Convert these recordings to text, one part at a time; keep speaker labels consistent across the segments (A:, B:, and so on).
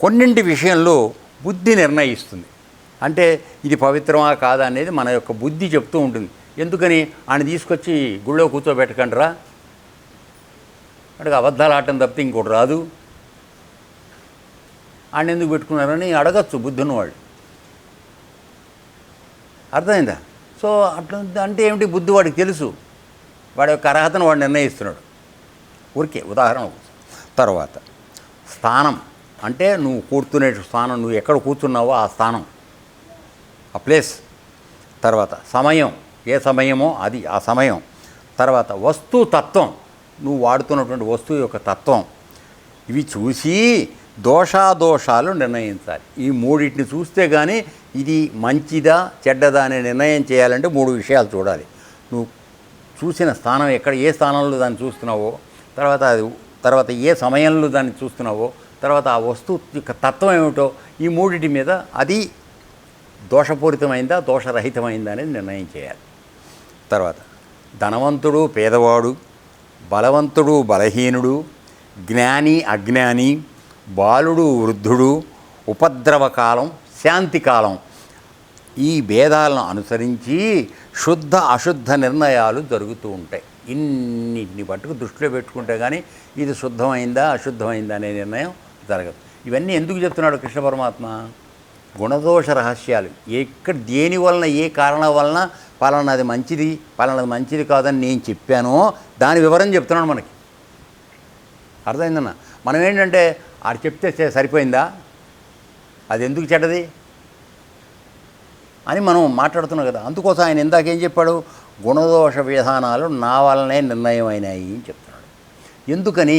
A: కొన్నింటి విషయంలో బుద్ధి నిర్ణయిస్తుంది. అంటే ఇది పవిత్రమా కాదా అనేది మన యొక్క బుద్ధి చెప్తూ ఉంటుంది. ఎందుకని ఆయన తీసుకొచ్చి గుళ్ళో కూర్చోబెట్టకండిరా, అంటే అబద్ధాలు ఆడటం తప్పితే ఇంకోటి రాదు, ఆయన ఎందుకు పెట్టుకున్నారని అడగచ్చు బుద్ధి ఉన్నవాళ్ళు. అర్థమైందా? సో అట్లా అంటే ఏమిటి, బుద్ధి వాడికి తెలుసు, వాడి యొక్క అర్హతను వాడు నిర్ణయిస్తున్నాడు. ఊరికే ఉదాహరణ. తర్వాత స్థానం అంటే నువ్వు కూర్చునే స్థానం, నువ్వు ఎక్కడ కూర్చున్నావో ఆ స్థానం, ఆ ప్లేస్. తర్వాత సమయం, ఏ సమయమో అది ఆ సమయం. తర్వాత వస్తువు తత్వం, నువ్వు వాడుతున్నటువంటి వస్తువు యొక్క తత్వం. ఇవి చూసి దోషాదోషాలు నిర్ణయించాలి. ఈ మూడింటిని చూస్తే కానీ ఇది మంచిదా చెడ్డదా అనే నిర్ణయం చేయాలంటే మూడు విషయాలు చూడాలి. నువ్వు చూసిన స్థానం ఎక్కడ, ఏ స్థానంలో దాన్ని చూస్తున్నావో, తర్వాత ఏ సమయంలో దాన్ని చూస్తున్నావో, తర్వాత ఆ వస్తువు యొక్క తత్వం ఏమిటో, ఈ మూడింటి మీద అది దోషపూరితమైందా దోషరహితమైందా అనేది నిర్ణయం చేయాలి. తర్వాత ధనవంతుడు పేదవాడు, బలవంతుడు బలహీనుడు, జ్ఞాని అజ్ఞాని, బాలుడు వృద్ధుడు, ఉపద్రవకాలం శాంతికాలం, ఈ భేదాలను అనుసరించి శుద్ధ అశుద్ధ నిర్ణయాలు జరుగుతూ ఉంటాయి. ఇన్నిటిని పట్టుకు దృష్టిలో పెట్టుకుంటే కానీ ఇది శుద్ధమైందా అశుద్ధమైందా అనే నిర్ణయం జరగదు. ఇవన్నీ ఎందుకు చెప్తున్నాడు కృష్ణ పరమాత్మ? గుణదోష రహస్యాలు. దేని వలన, ఏ కారణం వలన పలానాది మంచిది పలానాది మంచిది కాదని నేను చెప్పానో దాని వివరం చెప్తున్నాడు మనకి. అర్థమైందన్న? మనం ఏంటంటే అది చెప్తే సరిపోయిందా, అది ఎందుకు చెడ్డది అని మనం మాట్లాడుతున్నాం కదా. అందుకోసం ఆయన ఇందాకేం చెప్పాడు? గుణదోష విధానాలు నా వలనే నిర్ణయం అయినాయి అని చెప్తున్నాడు. ఎందుకని?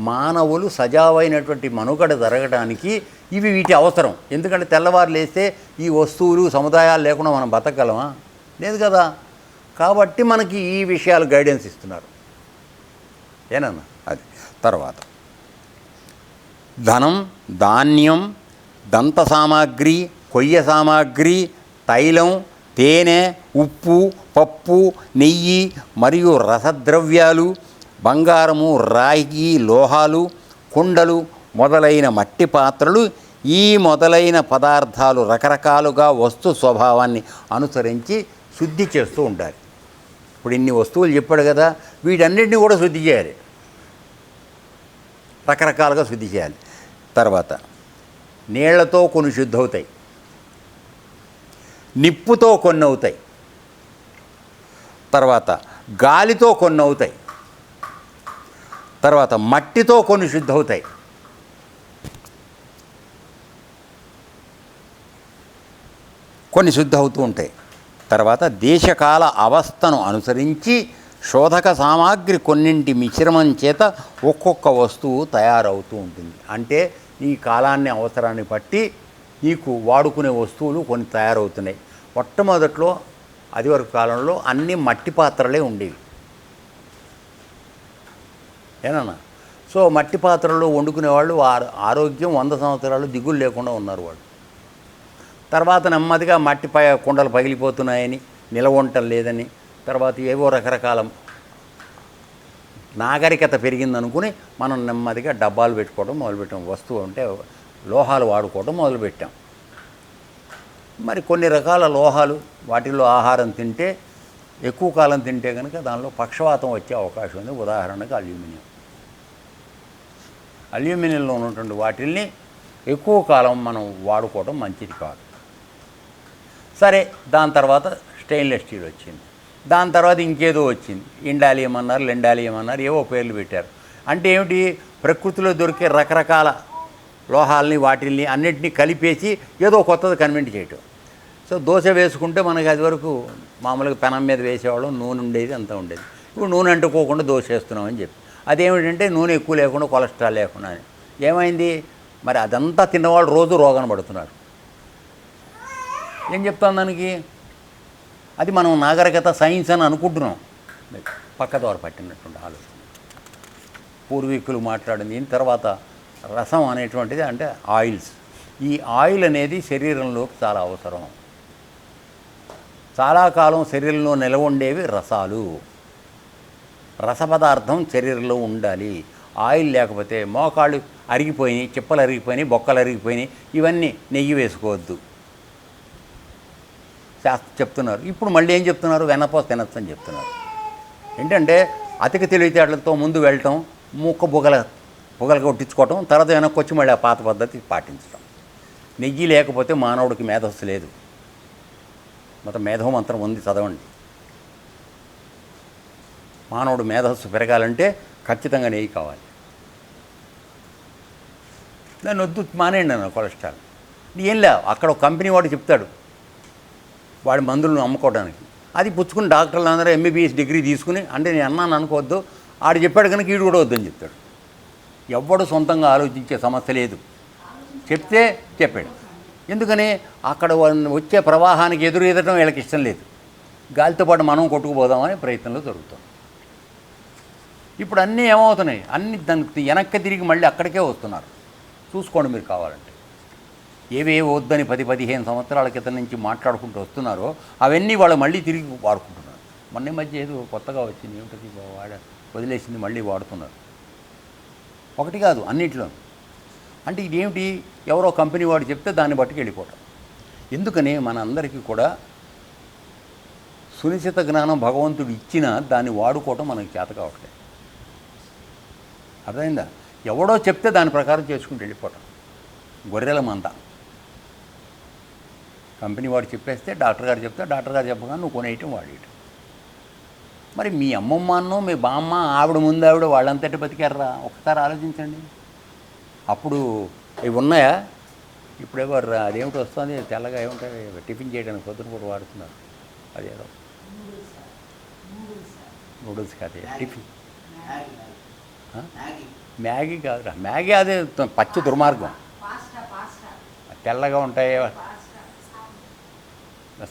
A: మానవులు సజావైనటువంటి మనుగడ జరగడానికి ఇవి వీటి అవసరం. ఎందుకంటే తెల్లవారు లేస్తే ఈ వస్తువులు సముదాయాలు లేకుండా మనం బతకగలమా? లేదు కదా. కాబట్టి మనకి ఈ విషయాలు గైడెన్స్ ఇస్తున్నారు. ఏనన్నా? అది. తర్వాత ధనం, ధాన్యం, దంత సామాగ్రి, కొయ్య సామాగ్రి, తైలం, తేనె, ఉప్పు, పప్పు, నెయ్యి మరియు రసద్రవ్యాలు, బంగారము, రాగి, లోహాలు, కుండలు మొదలైన మట్టి పాత్రలు, ఈ మొదలైన పదార్థాలు రకరకాలుగా వస్తు స్వభావాన్ని అనుసరించి శుద్ధి చేస్తూ ఉండాలి. ఇప్పుడు ఇన్ని వస్తువులు చెప్పాడు కదా, వీటన్నిటిని కూడా శుద్ధి చేయాలి, రకరకాలుగా శుద్ధి చేయాలి. తర్వాత నీళ్లతో కొన్ని శుద్ధి అవుతాయి, నిప్పుతో కొన్ని అవుతాయి, తర్వాత గాలితో కొన్ని అవుతాయి, తర్వాత మట్టితో కొన్ని శుద్ధి అవుతాయి, కొన్ని శుద్ధి అవుతూ ఉంటాయి. తర్వాత దేశకాల అవస్థను అనుసరించి శోధక సామాగ్రి కొన్నింటి మిశ్రమం చేత ఒక్కొక్క వస్తువు తయారవుతూ ఉంటుంది. అంటే ఈ కాలాన్ని అవసరాన్ని బట్టి నీకు వాడుకునే వస్తువులు కొన్ని తయారవుతున్నాయి. మొట్టమొదట్లో అదివరకు కాలంలో అన్ని మట్టి పాత్రలే ఉండేవి. ఏనన్నా? సో మట్టి పాత్రల్లో వండుకునేవాళ్ళు ఆరోగ్యం 100 సంవత్సరాలు దిగులు లేకుండా ఉన్నారు వాళ్ళు. తర్వాత నెమ్మదిగా మట్టి కుండలు పగిలిపోతున్నాయని, నిలవ ఉండటం లేదని, తర్వాత ఏవో రకరకాల నాగరికత పెరిగిందనుకుని మనం నెమ్మదిగా డబ్బాలు పెట్టుకోవడం మొదలుపెట్టాం. వస్తువు అంటే లోహాలు వాడుకోవడం మొదలుపెట్టాం. మరి కొన్ని రకాల లోహాలు వాటిల్లో ఆహారం తింటే ఎక్కువ కాలం తింటే కనుక దానిలో పక్షవాతం వచ్చే అవకాశం ఉంది. ఉదాహరణకు అల్యూమినియంలో ఉన్నటువంటి వాటిల్ని ఎక్కువ కాలం మనం వాడుకోవడం మంచిది కాదు. సరే, దాని తర్వాత స్టెయిన్లెస్ స్టీల్ వచ్చింది, దాని తర్వాత ఇంకేదో వచ్చింది, ఇండాలియం అన్నారు, లెండాలియం అన్నారు, ఏవో పేర్లు పెట్టారు. అంటే ఏమిటి? ప్రకృతిలో దొరికే రకరకాల లోహాలని వాటిల్ని అన్నింటినీ కలిపేసి ఏదో కొత్తది కన్వెంట్ చేయటం. సో దోశ వేసుకుంటే మనకి అది వరకు మామూలుగా పెనం మీద వేసేవాళ్ళం, నూనె ఉండేది, అంతా ఉండేది. ఇప్పుడు నూనె అంటుకోకుండా దోశ వేస్తున్నామని చెప్పి, అదేమిటంటే నూనె ఎక్కువ లేకుండా కొలెస్ట్రాల్ లేకుండా అని. ఏమైంది మరి? అదంతా తిన్నవాళ్ళు రోజు రోగాన పడుతున్నారు. ఏం చెప్తాను దానికి? అది మనం నాగరికత సైన్స్ అని అనుకుంటున్నాం, పక్కదోర పట్టినటువంటి ఆలోచన. పూర్వీకులు మాట్లాడింది. దీని తర్వాత రసం అనేటువంటిది అంటే ఆయిల్స్. ఈ ఆయిల్ అనేది శరీరంలోకి చాలా అవసరం. చాలా కాలం శరీరంలో నిలవ ఉండేవి రసాలు. రస పదార్థం శరీరంలో ఉండాలి. ఆయిల్ లేకపోతే మోకాళ్ళు అరిగిపోయినాయి, చిప్పలు అరిగిపోయినాయి, బొక్కలు అరిగిపోయినాయి, ఇవన్నీ నెయ్యి వేసుకోవద్దు శాస్త్రం చెప్తున్నారు. ఇప్పుడు మళ్ళీ ఏం చెప్తున్నారు? వెన్నపూస తినొచ్చు అని చెప్తున్నారు. ఏంటంటే అతిక తెలివితేటలతో ముందు వెళ్ళటం, ముక్క బుగలు కొట్టించుకోవటం, తర్వాత వెనక్కి వచ్చి మళ్ళీ ఆ పాత పద్ధతి పాటించడం. నెయ్యి లేకపోతే మానవుడికి మేధస్సు లేదు. మొత్తం మేధో మంత్రం ఉంది, చదవండి. మానవుడు మేధస్సు పెరగాలంటే ఖచ్చితంగా నెయ్యి కావాలి. దాన్ని వద్దు మానేయండి అన్న కొలెస్ట్రాల్. ఏం లేవు, అక్కడ ఒక కంపెనీ వాడు చెప్తాడు వాడి మందులను అమ్ముకోవడానికి. అది పుచ్చుకుని డాక్టర్లు అందరూ ఎంబీబీఎస్ డిగ్రీ తీసుకుని, అంటే నేను అన్నాను అనుకోవద్దు, ఆడు చెప్పాడు కనుక ఈడు కూడా వద్దని చెప్తాడు. ఎవ్వడు సొంతంగా ఆలోచించే సమస్య లేదు. చెప్తే చెప్పాడు. ఎందుకని అక్కడ వచ్చే ప్రవాహానికి ఎదురెదటం వీళ్ళకి ఇష్టం లేదు. గాలితో పాటు మనం కొట్టుకుపోదామనే ప్రయత్నంలో జరుగుతాం. ఇప్పుడు అన్నీ ఏమవుతున్నాయి? అన్నీ దానికి వెనక్కి తిరిగి మళ్ళీ అక్కడికే వస్తున్నారు. చూసుకోండి మీరు కావాలంటే. ఏవేవో వద్దని 10-15 సంవత్సరాల క్రితం నుంచి మాట్లాడుకుంటూ వస్తున్నారో అవన్నీ వాళ్ళు మళ్ళీ తిరిగి వాడుకుంటున్నారు. మొన్న మధ్య ఏదో కొత్తగా వచ్చింది, ఏమిటది వదిలేసింది, మళ్ళీ వాడుతున్నారు. ఒకటి కాదు, అన్నింటిలో. అంటే ఇదేమిటి? ఎవరో కంపెనీ వాడు చెప్తే దాన్ని బట్టుకు వెళ్ళిపోవటం. ఎందుకని మనందరికీ కూడా సునిశ్చిత జ్ఞానం భగవంతుడు ఇచ్చినా దాన్ని వాడుకోవటం మనకి చేత కావట్లేదు. అర్థమైందా? ఎవడో చెప్తే దాని ప్రకారం చేసుకుంటూ వెళ్ళిపోవటం. గొర్రెల మంద. కంపెనీ వాడు చెప్పేస్తే, డాక్టర్ గారు చెప్తే, డాక్టర్ గారు చెప్పగా నువ్వు కొనేయటం వాడేయటం. మరి మీ అమ్మమ్మను, మీ బామ్మ, ఆవిడ ముందు ఆవిడ వాళ్ళంతటి బతికారా? ఒకసారి ఆలోచించండి. అప్పుడు ఇవి ఉన్నాయా? ఇప్పుడేవారు అదేమిటి వస్తుంది తెల్లగా, ఏముంటాయి టిఫిన్ చేయడానికి పొద్దున కూడా వాడుతున్నారు. అదేదో నూడిల్స్ కాదే టిఫిన్, మ్యాగీ కాదురా, మ్యాగీ అదే పచ్చి దుర్మార్గం. తెల్లగా ఉంటాయి.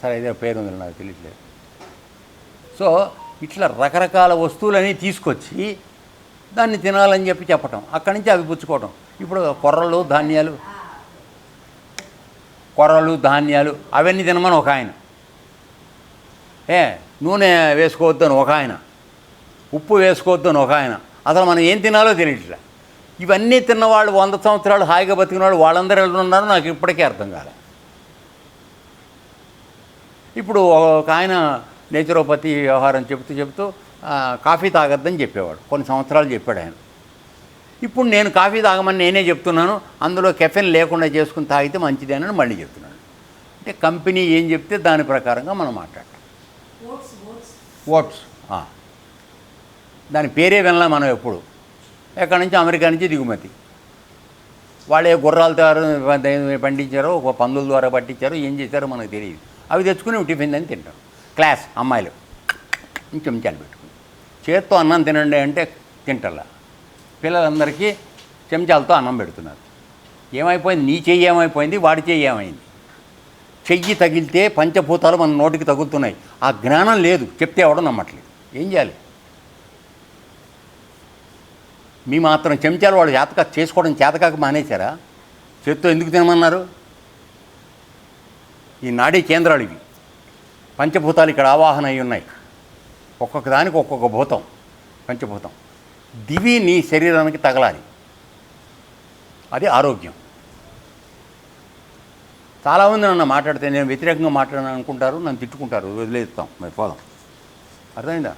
A: సరే ఇదే పేరు ఉంది, నాకు తెలియట్లేదు. సో ఇట్లా రకరకాల వస్తువులని తీసుకొచ్చి దాన్ని తినాలని చెప్పి చెప్పటం, అక్కడి నుంచి అవి పుచ్చుకోవటం. ఇప్పుడు కొర్రలు ధాన్యాలు అవన్నీ తినమని ఒక ఆయన, నూనె వేసుకోవద్దని ఒక ఆయన, ఉప్పు వేసుకోవద్దని ఒక ఆయన. అసలు మనం ఏం తినాలో తెలియట్లే. ఇవన్నీ తిన్నవాళ్ళు 100 సంవత్సరాలు హాయిగా బతికిన వాళ్ళు వాళ్ళందరూ ఎలా ఉన్నారో నాకు ఇప్పటికీ అర్థం కాలే. ఇప్పుడు ఒక ఆయన నేచురోపతి వ్యవహారం చెప్తూ కాఫీ తాగొద్దని చెప్పేవాడు. కొన్ని సంవత్సరాలు చెప్పాడు ఆయన. ఇప్పుడు నేను కాఫీ తాగమని నేనే చెప్తున్నాను, అందులో కెఫెన్ లేకుండా చేసుకుని తాగితే మంచిదేనని మళ్ళీ చెప్తున్నాను. అంటే కంపెనీ ఏం చెప్తే దాని ప్రకారంగా మనం మాట్లాడతాం. ఓట్స్ దాని పేరే వినలా మనం ఎప్పుడు. ఎక్కడి నుంచి? అమెరికా నుంచి దిగుమతి. వాళ్ళే గుర్రాల ద్వారా పండించారో, ఒక పందుల ద్వారా పట్టించారో, ఏం చేశారో మనకు తెలియదు. అవి తెచ్చుకుని టిఫిన్ అని తింటాం. క్లాస్ అమ్మాయిలు చెంచాలు పెట్టుకుని చేత్తో అన్నం తినండి అంటే తింటల్లా. పిల్లలందరికీ చెంచాలతో అన్నం పెడుతున్నారు. ఏమైపోయింది? నీ చెయ్యి ఏమైపోయింది, వాడి చెయ్యి ఏమైంది? చెయ్యి తగిలితే పంచభూతాలు మన నోటికి తగులుతున్నాయి. ఆ జ్ఞానం లేదు, చెప్తే ఎవడో నమ్మట్లేదు. ఏం చేయాలి? మీ మాత్రం చెంచాలు వాళ్ళు చేసుకోవడం చేతకాక మానేశారా? చేత్తో ఎందుకు తినమన్నారు? ఈ నాడీ కేంద్రాలు ఇవి, పంచభూతాలు ఇక్కడ ఆవాహన అయి ఉన్నాయి. ఒక్కొక్క దానికి ఒక్కొక్క భూతం, పంచభూతం. దివి నీ శరీరానికి తగలాలి, అది ఆరోగ్యం. చాలామంది నన్ను మాట్లాడితే నేను వ్యతిరేకంగా మాట్లాడాను అనుకుంటారు, నన్ను తిట్టుకుంటారు. వదిలేస్తాం, మరి పోదాం. అర్థమైందా?